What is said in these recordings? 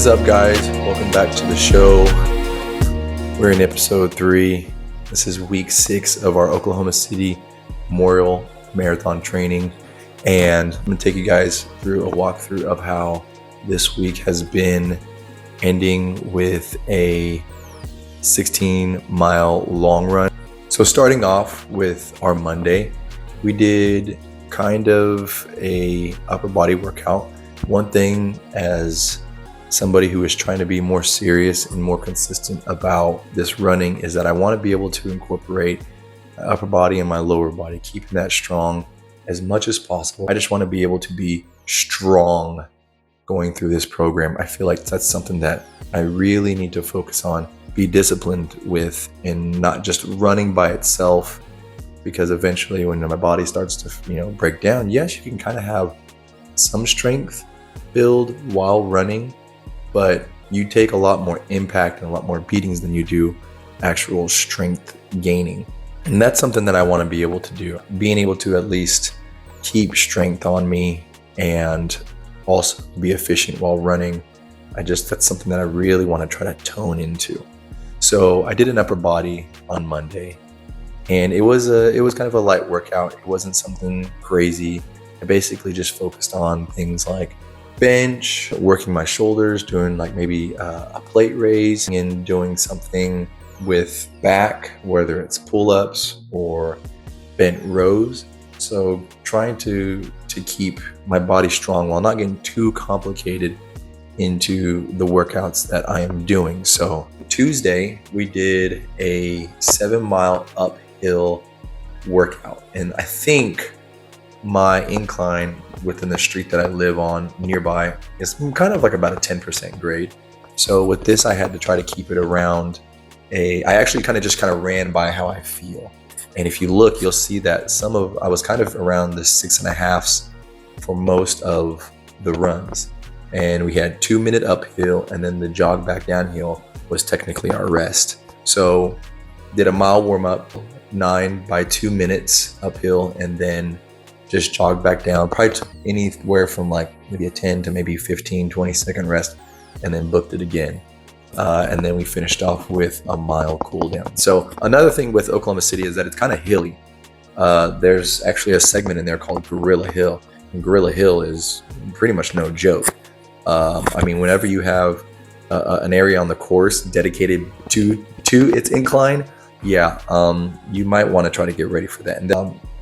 is up, guys? Welcome back to the show. We're in episode 3. This is week 6 of our Oklahoma City Memorial Marathon training, and I'm going to take you guys through a walkthrough of how this week has been, ending with a 16-mile long run. So starting off with our Monday, we did kind of a upper body workout. One thing, as somebody who is trying to be more serious and more consistent about this running, is that I want to be able to incorporate my upper body and my lower body, keeping that strong as much as possible. I just want to be able to be strong going through this program. I feel like that's something that I really need to focus on, be disciplined with, and not just running by itself, because eventually when my body starts to break down, yes, you can kind of have some strength build while running, but you take a lot more impact and a lot more beatings than you do actual strength gaining. And that's something that I want to be able to do, being able to at least keep strength on me and also be efficient while running. That's something that I really want to try to tone into. So I did an upper body on Monday, and it was kind of a light workout. It wasn't something crazy. I basically just focused on things like bench, working my shoulders, doing like maybe a plate raise, and doing something with back, whether it's pull-ups or bent rows. So trying to keep my body strong while not getting too complicated into the workouts that I am doing. So Tuesday, we did a 7-mile uphill workout, and I think my incline within the street that I live on nearby is kind of like about a 10% grade. So with this, I had to try to keep it around I actually kind of ran by how I feel. And if you look, you'll see that I was kind of around the 6.5s for most of the runs. And we had 2-minute uphill, and then the jog back downhill was technically our rest. So did a mile warm up, 9 by 2 minutes uphill, and then just jogged back down, probably took anywhere from like maybe a 10 to maybe 15, 20-second rest, and then booked it again. And then we finished off with a mile cool down. So another thing with Oklahoma City is that it's kind of hilly. There's actually a segment in there called Gorilla Hill, and Gorilla Hill is pretty much no joke. Whenever you have an area on the course dedicated to its incline, you might want to try to get ready for that.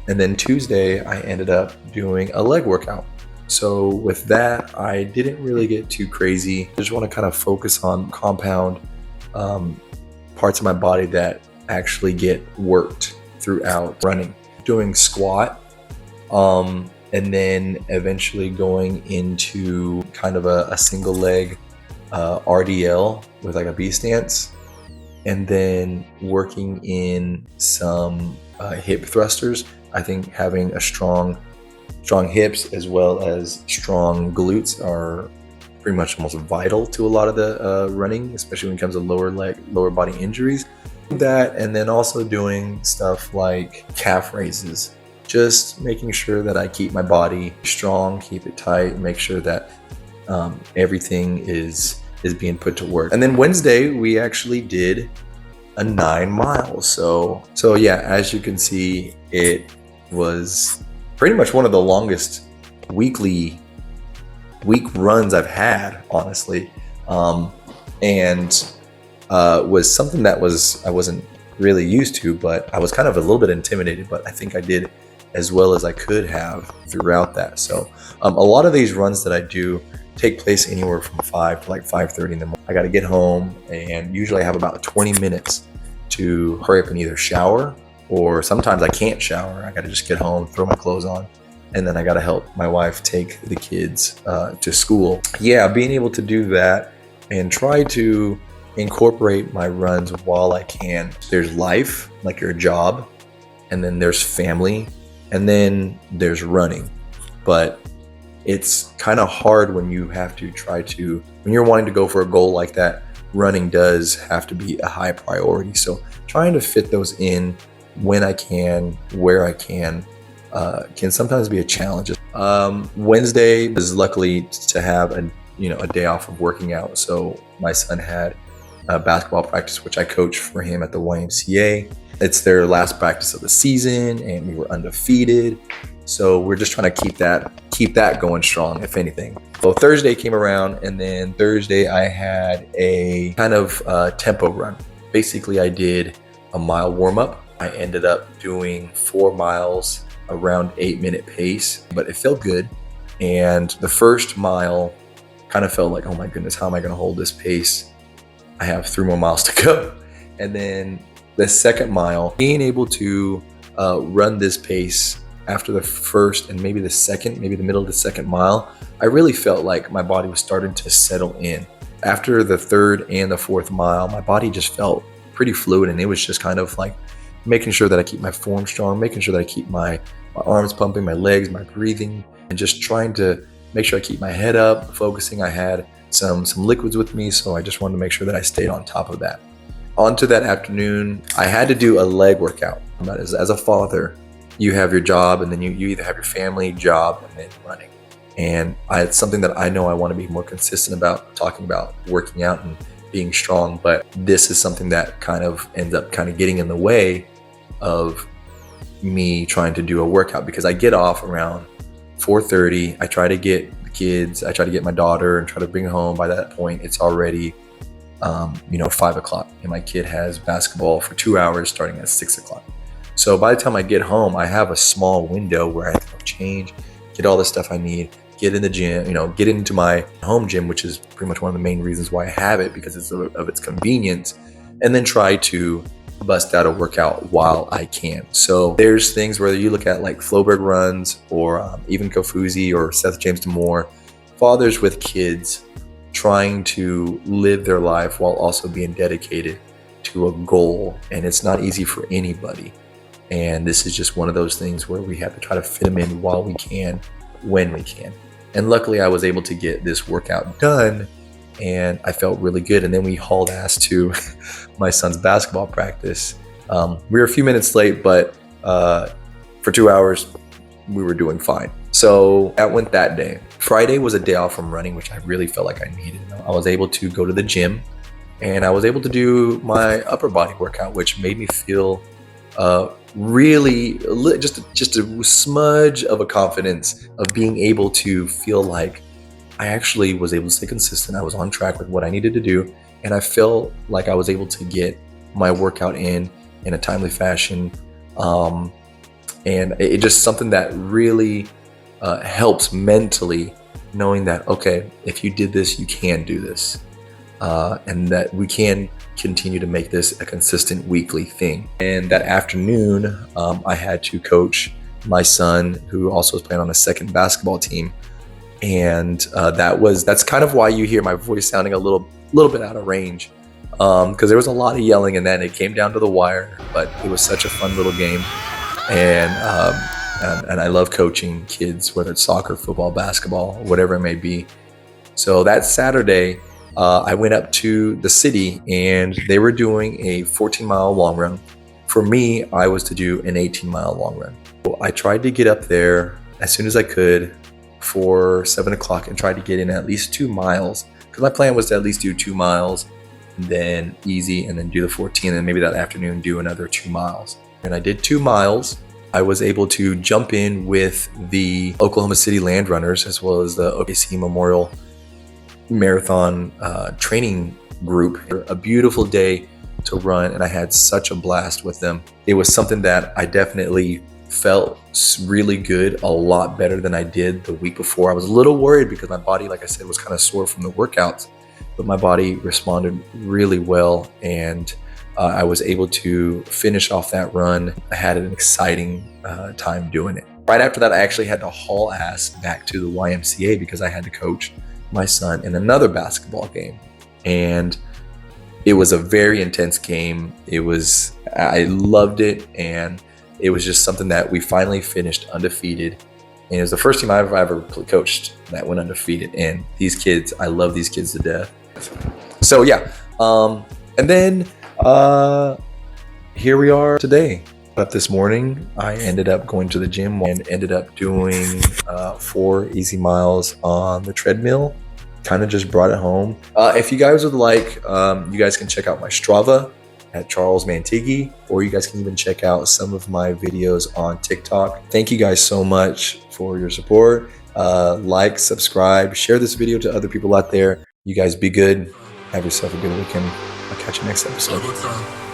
And then Tuesday, I ended up doing a leg workout. So with that, I didn't really get too crazy. I just want to kind of focus on compound parts of my body that actually get worked throughout running. Doing squat, and then eventually going into kind of a single leg RDL with like a B stance, and then working in some hip thrusters. I think having a strong hips as well as strong glutes are pretty much almost vital to a lot of the running, especially when it comes to lower body injuries. That, and then also doing stuff like calf raises, just making sure that I keep my body strong, keep it tight, make sure that everything is being put to work. And then Wednesday, we actually did a 9 miles. So yeah, as you can see, it was pretty much one of the longest week runs I've had, honestly, and was something that I wasn't really used to, but I was kind of a little bit intimidated, but I think I did as well as I could have throughout that. So a lot of these runs that I do take place anywhere from 5 to like 5:30 in the morning. I got to get home, and usually I have about 20 minutes to hurry up and either shower, or sometimes I can't shower. I got to just get home, throw my clothes on, and then I got to help my wife take the kids to school. Yeah, being able to do that and try to incorporate my runs while I can. There's life, like your job, and then there's family, and then there's running. But it's kind of hard when you have to when you're wanting to go for a goal like that, running does have to be a high priority. So trying to fit those in when I can, where I can sometimes be a challenge. Wednesday was luckily to have a day off of working out. So my son had basketball practice, which I coach for him at the YMCA. It's their last practice of the season, and we were undefeated. So we're just trying to keep that going strong, if anything. So Thursday came around, and then Thursday I had a kind of tempo run. Basically, I did a mile warm up. I ended up doing 4 miles around 8-minute pace, but it felt good. And the first mile kind of felt like, oh my goodness, how am I going to hold this pace? I have 3 more miles to go. And then the second mile, being able to run this pace after the first and maybe the middle of the second mile, I really felt like my body was starting to settle in. After the third and the fourth mile, my body just felt pretty fluid, and it was just kind of like making sure that I keep my form strong, making sure that I keep my arms pumping, my legs, my breathing, and just trying to make sure I keep my head up, focusing. I had some liquids with me, so I just wanted to make sure that I stayed on top of that. On to that afternoon, I had to do a leg workout. As a father, you have your job, and then you either have your family, job, and then running. And it's something that I know I want to be more consistent about, talking about working out and being strong, but this is something that kind of ends up kind of getting in the way of me trying to do a workout, because I get off around 4:30. I try to get the kids, I try to get my daughter and try to bring her home. By that point, it's already 5 o'clock, and my kid has basketball for 2 hours starting at 6 o'clock. So by the time I get home, I have a small window where I can change, get all the stuff I need, get in the gym, get into my home gym, which is pretty much one of the main reasons why I have it, because it's of its convenience, and then try to bust out a workout while I can. So there's things, whether you look at like Floberg runs or even Kofuzi or Seth James Damore, fathers with kids trying to live their life while also being dedicated to a goal. And it's not easy for anybody. And this is just one of those things where we have to try to fit them in while we can, when we can. And luckily I was able to get this workout done, and I felt really good. And then we hauled ass to my son's basketball practice. We were a few minutes late, but for 2 hours, we were doing fine. So that went that day. Friday was a day off from running, which I really felt like I needed. I was able to go to the gym, and I was able to do my upper body workout, which made me feel really just a smudge of a confidence of being able to feel like I actually was able to stay consistent. I was on track with what I needed to do, and I felt like I was able to get my workout in a timely fashion. And it's just something that really helps mentally, knowing that, okay, if you did this, you can do this, and that we can continue to make this a consistent weekly thing. And that afternoon, I had to coach my son, who also was playing on a second basketball team. And that's kind of why you hear my voice sounding a little bit out of range, because there was a lot of yelling, and then it came down to the wire. But it was such a fun little game, and I love coaching kids, whether it's soccer, football, basketball, whatever it may be. So that Saturday, I went up to the city, and they were doing a 14-mile long run. For me, I was to do an 18-mile long run. So I tried to get up there as soon as I could for 7 o'clock and tried to get in at least 2 miles, because my plan was to at least do 2 miles and then easy, and then do the 14, and then maybe that afternoon do another 2 miles. And I did 2 miles. I was able to jump in with the Oklahoma City Land Runners, as well as the OKC Memorial Marathon training group. A beautiful day to run, and I had such a blast with them. It was something that I definitely felt really good, a lot better than I did the week before. I was a little worried because my body, like I said, was kind of sore from the workouts, but my body responded really well, and I was able to finish off that run. I had an exciting time doing it. Right after that, I actually had to haul ass back to the YMCA because I had to coach my son in another basketball game. And it was a very intense game. I loved it, and it was just something that we finally finished undefeated. And it was the first team I've ever coached that went undefeated. And these kids, I love these kids to death. So yeah, and then here we are today. Up this morning, I ended up going to the gym and ended up doing 4 easy miles on the treadmill. kind of just brought it home. If you guys would like, you guys can check out my Strava at Charles Mantigi, or you guys can even check out some of my videos on TikTok. Thank you guys so much for your support. Like, subscribe, share this video to other people out there. You guys be good. Have yourself a good weekend. I'll catch you next episode.